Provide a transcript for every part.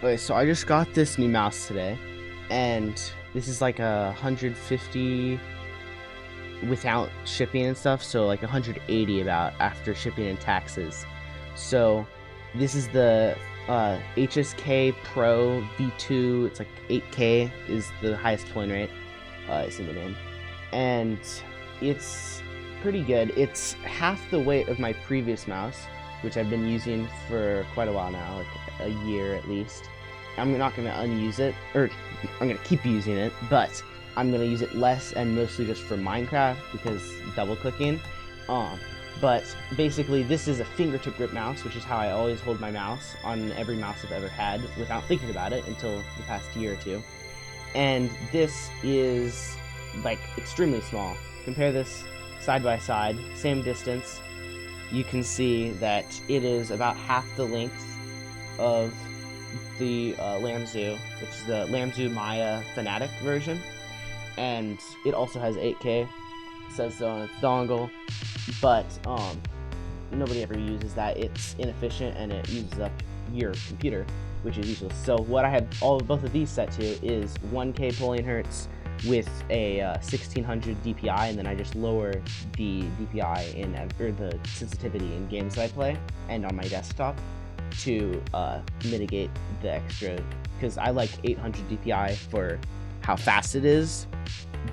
Okay, so I just got this new mouse today, and this is like 150 without shipping and stuff, so like 180 about after shipping and taxes. So this is the HSK Pro V2. It's like 8K is the highest polling rate. It's in the name, and it's pretty good. It's half the weight of my previous mouse, which I've been using for quite a while now, like a year at least. I'm not going to unuse it, or I'm going to keep using it, but I'm going to use it less and mostly just for Minecraft because double clicking. But basically this is a fingertip grip mouse, which is how I always hold my mouse on every mouse I've ever had without thinking about it until the past year or two. And this is like extremely small. Compare this side by side, same distance. You can see that it is about half the length of the Lamzu, which is the Lamzu Maya Fanatic version, and it also has 8K. It says so on its dongle, but nobody ever uses that. It's inefficient and it uses up your computer, which is useless. So what I have both of these set to is 1K polling hertz with a 1600 DPI, and then I just lower the DPI or the sensitivity in games that I play and on my desktop to mitigate the extra, because I like 800 DPI for how fast it is,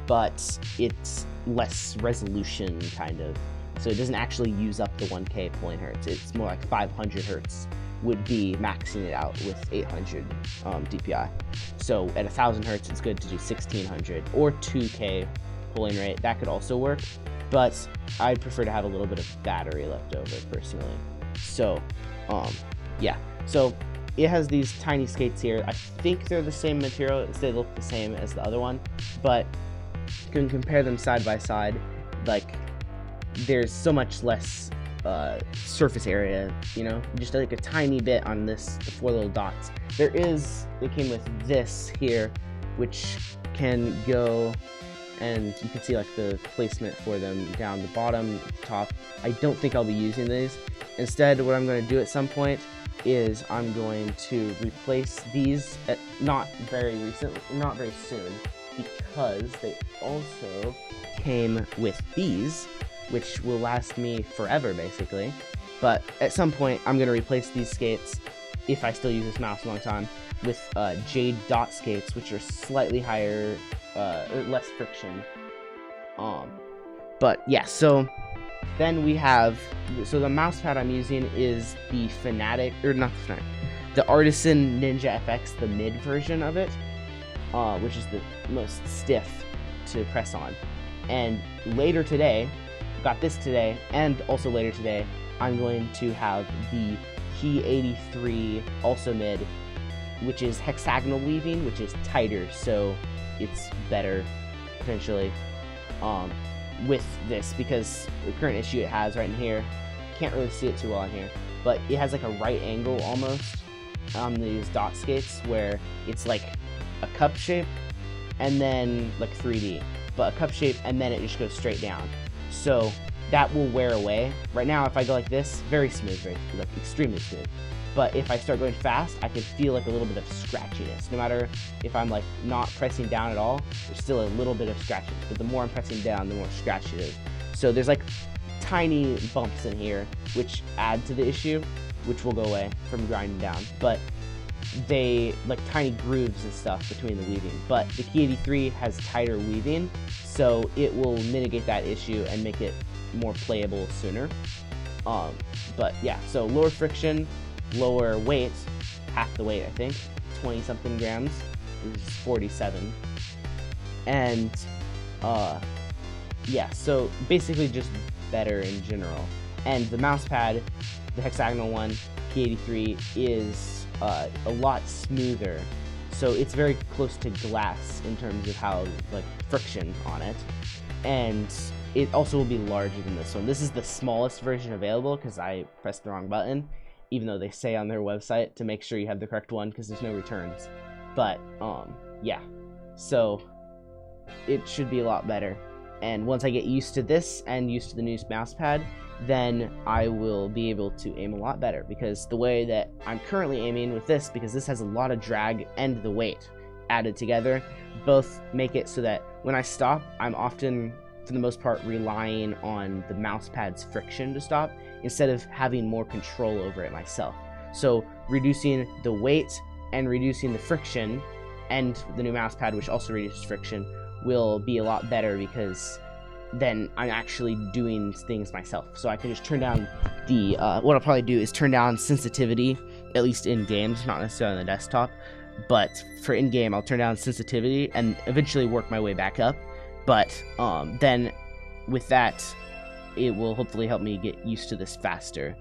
but it's less resolution kind of, so it doesn't actually use up the 1K polling hertz. It's more like 500 hertz would be maxing it out with 800 DPI. So at 1000 hertz it's good to do 1600 or 2K polling rate. That could also work, but I'd prefer to have a little bit of battery left over personally. So yeah, so it has these tiny skates here. I think they're the same material, they look the same as the other one, but you can compare them side by side. Like, there's so much less surface area, you know, just like a tiny bit on this, the 4 little dots. They came with this here, which can go, and you can see like the placement for them down the bottom, top. I don't think I'll be using these. Instead, what I'm going to do at some point is I'm going to replace these not very soon, because they also came with these, which will last me forever basically. But at some point I'm going to replace these skates, if I still use this mouse a long time, with Jade dot skates, which are slightly higher or less friction. But yeah, so then we have, so the mouse pad I'm using is the Fanatic, or not the Fanatic, the Artisan Ninja FX, the mid version of it, which is the most stiff to press on. And later today, got this today, and also later today, I'm going to have the Key 83 also mid, which is hexagonal weaving, which is tighter, so it's better potentially with this, because the current issue it has right in here, can't really see it too well in here, but it has like a right angle almost on these dot skates, where it's like a cup shape and then like 3D, but a cup shape and then it just goes straight down. So that will wear away. Right now, if I go like this, very smooth, like extremely smooth. But if I start going fast, I can feel like a little bit of scratchiness. No matter if I'm like not pressing down at all, there's still a little bit of scratchiness. But the more I'm pressing down, the more scratchy it is. So there's like tiny bumps in here, which add to the issue, which will go away from grinding down. But they like tiny grooves and stuff between the weaving. But the Key 83 has tighter weaving, so it will mitigate that issue and make it more playable sooner. But yeah, so lower friction, lower weight, half the weight, I think, 20 something grams, which is 47. And yeah, so basically just better in general. And the mouse pad, the hexagonal one, Key 83, is a lot smoother, so it's very close to glass in terms of how like friction on it, and it also will be larger than this one. This is the smallest version available because I pressed the wrong button, even though they say on their website to make sure you have the correct one because there's no returns. But yeah, so it should be a lot better. And once I get used to this and used to the new mouse pad, then I will be able to aim a lot better, because the way that I'm currently aiming with this, because this has a lot of drag and the weight added together, both make it so that when I stop, I'm often, for the most part, relying on the mouse pad's friction to stop instead of having more control over it myself. So reducing the weight and reducing the friction, and the new mouse pad, which also reduces friction, will be a lot better, because then I'm actually doing things myself. So I can just turn down the, what I'll probably do is turn down sensitivity, at least in games, not necessarily on the desktop, but for in-game, I'll turn down sensitivity and eventually work my way back up. But then with that, it will hopefully help me get used to this faster,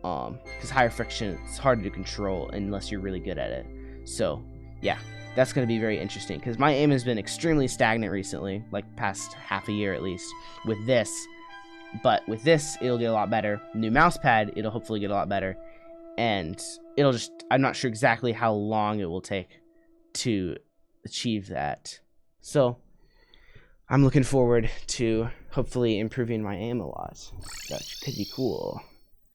because higher friction, it's harder to control unless you're really good at it. So yeah, that's going to be very interesting, because my aim has been extremely stagnant recently, like past half a year at least, with this. But with this, it'll get a lot better. New mouse pad, it'll hopefully get a lot better. And it'll just, I'm not sure exactly how long it will take to achieve that. So I'm looking forward to hopefully improving my aim a lot. That could be cool.